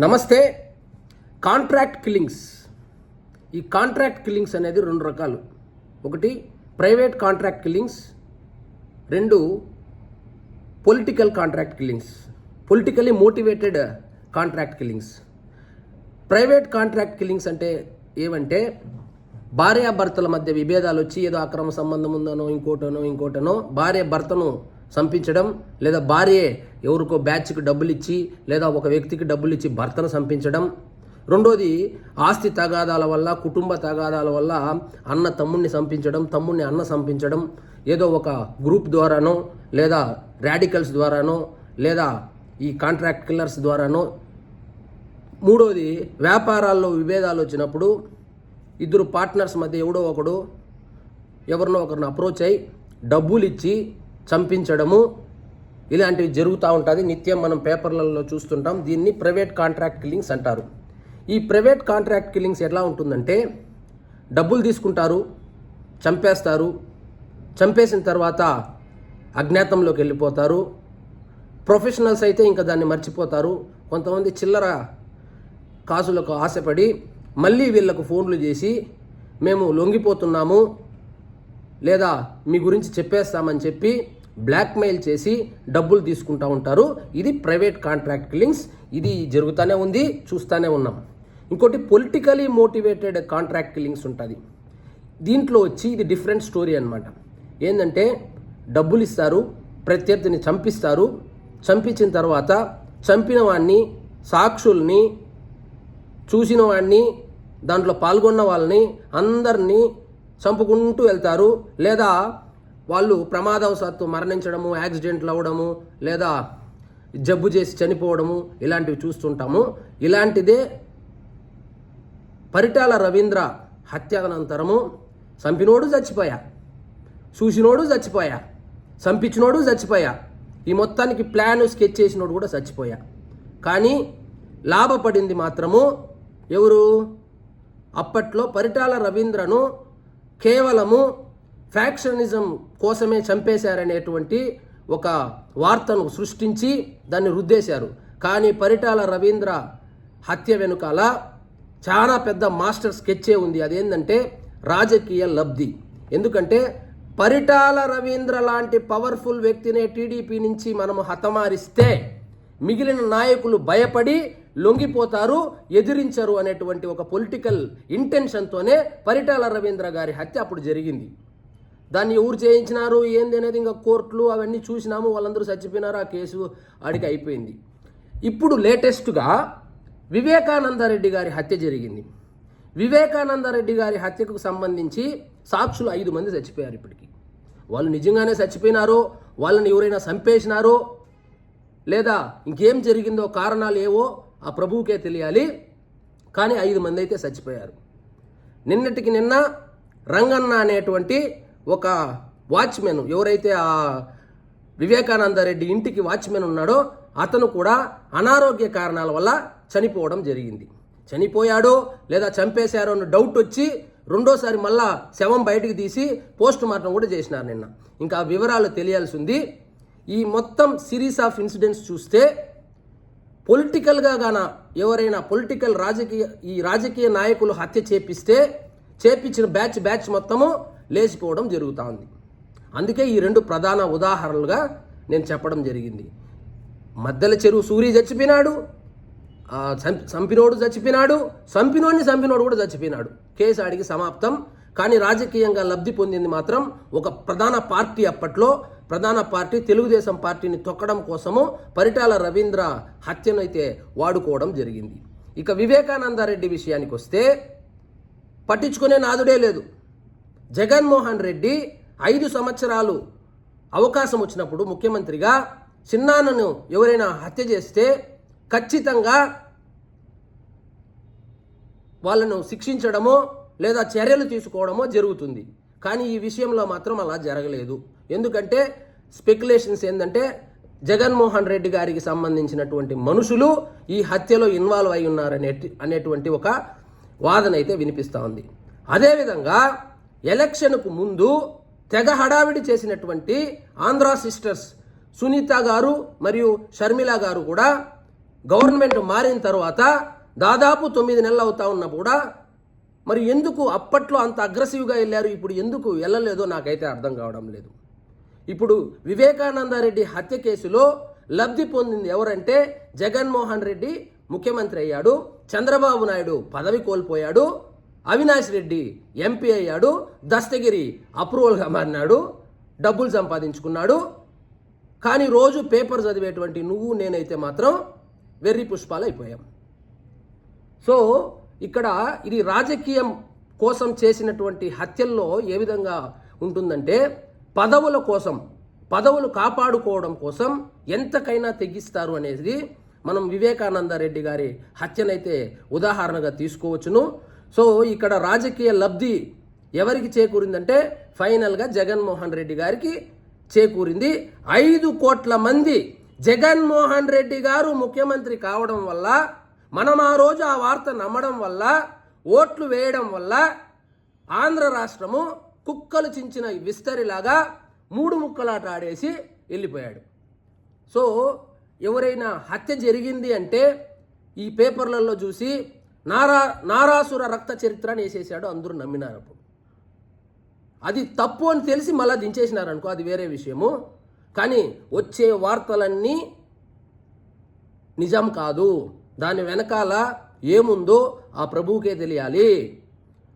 నమస్తే. Contract killings. ఈ contract killings అనేది రెండు రకాలు. ఒకటి ప్రైవేట్ కాంట్రాక్ట్ కిల్లింగ్స్, రెండు political contract killings, politically motivated contract killings. Private contract killings అంటే ఏమంటే భార్యాభర్తల మధ్య విభేదాలు వచ్చి ఏదో అక్రమ సంబంధం ఉందనో ఇంకోటనో భార్య భర్తను చంపించడం, లేదా భార్య ఎవరికో బ్యాచ్కి డబ్బులు ఇచ్చి లేదా ఒక వ్యక్తికి డబ్బులు ఇచ్చి భర్తను చంపించడం. రెండోది ఆస్తి తగాదాల వల్ల, కుటుంబ తగాదాల వల్ల అన్న తమ్ముడిని చంపించడం, తమ్ముడిని అన్న చంపించడం, ఏదో ఒక గ్రూప్ ద్వారానో లేదా రాడికల్స్ ద్వారానో లేదా ఈ కాంట్రాక్ట్ కిల్లర్స్ ద్వారానో. మూడోది వ్యాపారాల్లో విభేదాలు వచ్చినప్పుడు ఇద్దరు పార్ట్నర్స్ మధ్య ఎవడో ఒకడు ఎవరినో ఒకరిని అప్రోచ్ అయ్యి డబ్బులు ఇచ్చి చంపించడము, ఇలాంటివి జరుగుతూ ఉంటుంది. నిత్యం మనం పేపర్లలో చూస్తుంటాం. దీన్ని ప్రైవేట్ కాంట్రాక్ట్ కిల్లింగ్స్ అంటారు. ఈ ప్రైవేట్ కాంట్రాక్ట్ కిల్లింగ్స్ ఎలా ఉంటుందంటే డబ్బులు తీసుకుంటారు, చంపేస్తారు, చంపేసిన తర్వాత అజ్ఞాతంలోకి వెళ్ళిపోతారు. ప్రొఫెషనల్స్ అయితే ఇంకా దాన్ని మర్చిపోతారు. కొంతమంది చిల్లర కాసులకు ఆశపడి మళ్ళీ వీళ్ళకు ఫోన్లు చేసి మేము లొంగిపోతున్నాము లేదా మీ గురించి చెప్పేస్తామని చెప్పి బ్లాక్మెయిల్ చేసి డబ్బులు తీసుకుంటూ ఉంటారు. ఇది ప్రైవేట్ కాంట్రాక్ట్ కిల్లింగ్స్. ఇది జరుగుతూనే ఉంది, చూస్తూనే ఉన్నాం. ఇంకోటి పొలిటికలీ మోటివేటెడ్ కాంట్రాక్ట్ కిల్లింగ్స్ ఉంటుంది. దీంట్లో వచ్చి ఇది డిఫరెంట్ స్టోరీ అనమాట. ఏంటంటే డబ్బులు ఇస్తారు, ప్రత్యర్థిని చంపిస్తారు, చంపించిన తర్వాత చంపిన వాడిని, సాక్షుల్ని, చూసిన వాడిని, దాంట్లో పాల్గొన్న వాళ్ళని అందరినీ చంపుకుంటూ వెళ్తారు. లేదా వాళ్ళు ప్రమాదవశాత్తు మరణించడము, యాక్సిడెంట్లు అవ్వడము, లేదా జబ్బు చేసి చనిపోవడము, ఇలాంటివి చూస్తుంటాము. ఇలాంటిదే పరిటాల రవీంద్ర హత్యానంతరము చంపినోడు చచ్చిపోయా, చూసినోడు చచ్చిపోయా, చంపించినోడు చచ్చిపోయా, ఈ మొత్తానికి ప్లాన్ స్కెచ్ చేసినోడు కూడా చచ్చిపోయా. కానీ లాభపడింది మాత్రము ఎవరు? అప్పట్లో పరిటాల రవీంద్రను కేవలము ఫ్యాక్షనిజం కోసమే చంపేశారనేటువంటి ఒక వార్తను సృష్టించి దాన్ని రుద్దేశారు. కానీ పరిటాల రవీంద్ర హత్య వెనుకాల చాలా పెద్ద మాస్టర్ స్కెచ్చే ఉంది. అదేంటంటే రాజకీయ లబ్ధి. ఎందుకంటే పరిటాల రవీంద్ర లాంటి పవర్ఫుల్ వ్యక్తినే టీడీపీ నుంచి మనము హతమారిస్తే మిగిలిన నాయకులు భయపడి లొంగిపోతారు, ఎదిరించరు అనేటువంటి ఒక పొలిటికల్ ఇంటెన్షన్తోనే పరిటాల రవీంద్ర గారి హత్య అప్పుడు జరిగింది. దాన్ని ఎవరు చేయించినారు ఏంది అనేది ఇంకా కోర్టులు అవన్నీ చూసినాము. వాళ్ళందరూ చచ్చిపోయినారు, ఆ కేసు ఆడికి అయిపోయింది. ఇప్పుడు లేటెస్ట్గా వివేకానందరెడ్డి గారి హత్య జరిగింది. వివేకానందరెడ్డి గారి హత్యకు సంబంధించి సాక్షులు 5 మంది చచ్చిపోయారు. ఇప్పటికీ వాళ్ళు నిజంగానే చచ్చిపోయినారో, వాళ్ళని ఎవరైనా చంపేసినారో, లేదా ఇంకేం జరిగిందో కారణాలు ఏవో ఆ ప్రభువుకే తెలియాలి. కానీ 5 మంది అయితే చచ్చిపోయారు. నిన్నటికి నిన్న రంగన్న అనేటువంటి ఒక వాచ్మెన్, ఎవరైతే ఆ వివేకానందరెడ్డి ఇంటికి వాచ్మెన్ ఉన్నాడో అతను కూడా అనారోగ్య కారణాల వల్ల చనిపోవడం జరిగింది. చనిపోయాడో లేదా చంపేశారో అన్న డౌట్ వచ్చి రెండోసారి మళ్ళా శవం బయటికి తీసి పోస్ట్ మార్టం కూడా చేసినారు నిన్న. ఇంకా వివరాలు తెలియాల్సి ఉంది. ఈ మొత్తం సిరీస్ ఆఫ్ ఇన్సిడెంట్స్ చూస్తే పొలిటికల్గా గాన ఎవరైనా పొలిటికల్ రాజకీయ నాయకులు హత్య చేపించిన బ్యాచ్ మొత్తము లేచిపోవడం జరుగుతూ ఉంది. అందుకే ఈ 2 ప్రధాన ఉదాహరణలుగా నేను చెప్పడం జరిగింది. మద్దెల చెరువు సూరి చచ్చిపోయినాడు, చంపినోడు చచ్చిపోయినాడు, చంపినోడు కూడా చచ్చిపోయినాడు. కేసు ఆడికి సమాప్తం. కానీ రాజకీయంగా లబ్ధి పొందింది మాత్రం ఒక ప్రధాన పార్టీ. అప్పట్లో ప్రధాన పార్టీ తెలుగుదేశం పార్టీని తొక్కడం కోసము పరిటాల రవీంద్ర హత్యను అయితే వాడుకోవడం జరిగింది. ఇక వివేకానందరెడ్డి విషయానికి వస్తే పట్టించుకునే నాదుడే లేదు. జగన్మోహన్ రెడ్డి 5 సంవత్సరాలు అవకాశం వచ్చినప్పుడు ముఖ్యమంత్రిగా చిన్నాన్నను ఎవరైనా హత్య చేస్తే ఖచ్చితంగా వాళ్ళను శిక్షించడమో లేదా చర్యలు తీసుకోవడమో జరుగుతుంది. కానీ ఈ విషయంలో మాత్రం అలా జరగలేదు. ఎందుకంటే స్పెక్యులేషన్స్ ఏంటంటే జగన్మోహన్ రెడ్డి గారికి సంబంధించినటువంటి మనుషులు ఈ హత్యలో ఇన్వాల్వ్ అయి ఉన్నారనేటువంటి ఒక వాదన అయితే వినిపిస్తూ ఉంది. అదేవిధంగా ఎలక్షన్కు ముందు తెగ హడావిడి చేసినటువంటి ఆంధ్రా సిస్టర్స్ సునీత గారు మరియు షర్మిల గారు కూడా గవర్నమెంట్ మారిన తర్వాత దాదాపు 9 నెలలు అవుతా ఉన్నా కూడా మరి ఎందుకు అప్పట్లో అంత అగ్రెసివ్గా వెళ్ళారు, ఇప్పుడు ఎందుకు వెళ్ళలేదో నాకైతే అర్థం కావడం లేదు. ఇప్పుడు వివేకానందరెడ్డి హత్య కేసులో లబ్ధి పొందింది ఎవరంటే జగన్మోహన్ రెడ్డి ముఖ్యమంత్రి అయ్యాడు, చంద్రబాబు నాయుడు పదవి కోల్పోయాడు, అవినాష్ రెడ్డి ఎంపీ అయ్యాడు, దస్తగిరి అప్రూవల్గా మారినాడు, డబ్బులు సంపాదించుకున్నాడు. కానీ రోజు పేపర్ చదివేటువంటి నువ్వు నేనైతే మాత్రం వెర్రి పుష్పాలు అయిపోయాం. సో ఇక్కడ ఇది రాజకీయం కోసం చేసినటువంటి హత్యల్లో ఏ విధంగా ఉంటుందంటే పదవుల కోసం, పదవులు కాపాడుకోవడం కోసం ఎంతకైనా తెగిస్తారు అనేది మనం వివేకానందరెడ్డి గారి హత్యనైతే ఉదాహరణగా తీసుకోవచ్చును. సో ఇక్కడ రాజకీయ లబ్ధి ఎవరికి చేకూరిందంటే ఫైనల్గా జగన్మోహన్ రెడ్డి గారికి చేకూరింది. 5 కోట్ల మంది జగన్మోహన్ రెడ్డి గారు ముఖ్యమంత్రి కావడం వల్ల, మనం ఆ రోజు ఆ వార్త నమ్మడం వల్ల, ఓట్లు వేయడం వల్ల ఆంధ్ర రాష్ట్రము కుక్కలు చించిన విస్తరిలాగా 3 ముక్కలాట ఆడేసి వెళ్ళిపోయాడు. సో ఎవరైనా హత్య జరిగింది అంటే ఈ పేపర్లలో చూసి నారాసుర రక్త చరిత్రని వేసేసాడు, అందరూ నమ్మినారు. అప్పుడు అది తప్పు అని తెలిసి మళ్ళీ దించేసినారనుకో, అది వేరే విషయము. కానీ వచ్చే వార్తలన్నీ నిజం కాదు, దాని వెనకాల ఏముందో ఆ ప్రభువుకే తెలియాలి.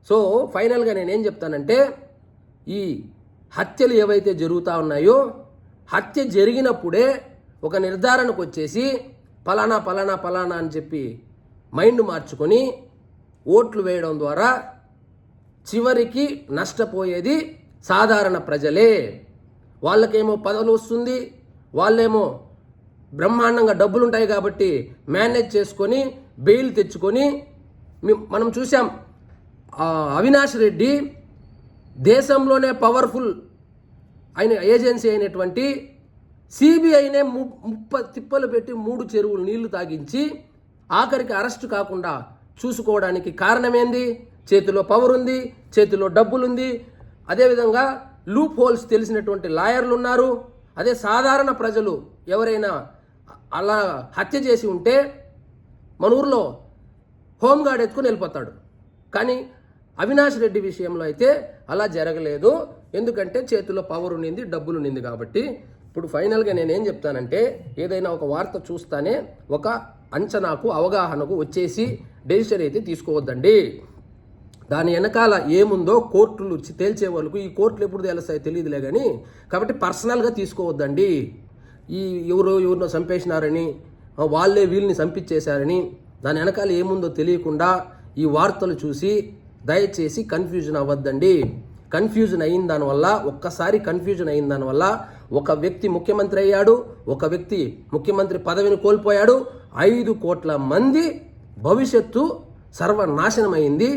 సో ఫైనల్గా నేనేం చెప్తానంటే ఈ హత్యలు ఏవైతే జరుగుతూ ఉన్నాయో, హత్య జరిగినప్పుడే ఒక నిర్ధారణకు వచ్చేసి పలానా పలానా పలానా అని చెప్పి మైండ్ మార్చుకొని ఓట్లు వేయడం ద్వారా చివరికి నష్టపోయేది సాధారణ ప్రజలే. వాళ్ళకేమో పదవులు వస్తుంది, వాళ్ళేమో బ్రహ్మాండంగా డబ్బులు ఉంటాయి కాబట్టి మేనేజ్ చేసుకొని బెయిల్ తెచ్చుకొని, మనం చూసాం అవినాష్ రెడ్డి దేశంలోనే పవర్ఫుల్ అయిన ఏజెన్సీ అయినటువంటి సిబిఐనే 30 తిప్పలు పెట్టి 3 చెరువులు నీళ్లు తాగించి ఆఖరికి అరెస్టు కాకుండా చూసుకోవడానికి కారణమేంది? చేతిలో పవర్ ఉంది, చేతిలో డబ్బులుంది, అదేవిధంగా లూప్ హోల్స్ తెలిసినటువంటి లాయర్లు ఉన్నారు. అదే సాధారణ ప్రజలు ఎవరైనా అలా హత్య చేసి ఉంటే మన ఊర్లో హోంగార్డ్ ఎత్తుకుని వెళ్ళిపోతాడు. కానీ అవినాష్ రెడ్డి విషయంలో అయితే అలా జరగలేదు, ఎందుకంటే చేతిలో పవర్ ఉన్నింది, డబ్బులు ఉన్నింది కాబట్టి. ఇప్పుడు ఫైనల్గా నేనేం చెప్తానంటే ఏదైనా ఒక వార్త చూస్తానే ఒక అంచనాకు, అవగాహనకు వచ్చేసి డెసిషన్ అయితే తీసుకోవద్దండి. దాని వెనకాల ఏముందో కోర్టులు తేల్చే వాళ్ళకు, ఈ కోర్టులు ఎప్పుడు తేలుస్తాయో తెలియదులే కానీ, కాబట్టి పర్సనల్గా తీసుకోవద్దండి. ఎవరినో చంపేసినారని, వాళ్ళే వీళ్ళని చంపించేశారని దాని వెనకాల ఏముందో తెలియకుండా ఈ వార్తలు చూసి దయచేసి కన్ఫ్యూజన్ అవ్వద్దండి. కన్ఫ్యూజన్ అయిన దానివల్ల, ఒక్కసారి కన్ఫ్యూజన్ అయిన దానివల్ల ఒక వ్యక్తి ముఖ్యమంత్రి అయ్యాడు, ఒక వ్యక్తి ముఖ్యమంత్రి పదవిని కోల్పోయాడు, 5 కోట్ల మంది భవిష్యత్తు సర్వనాశనమైంది.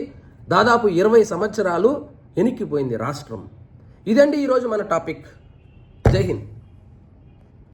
దాదాపు 20 సంవత్సరాలు వెనక్కిపోయింది రాష్ట్రం. ఇదండి ఈరోజు మన టాపిక్. జై హింద్.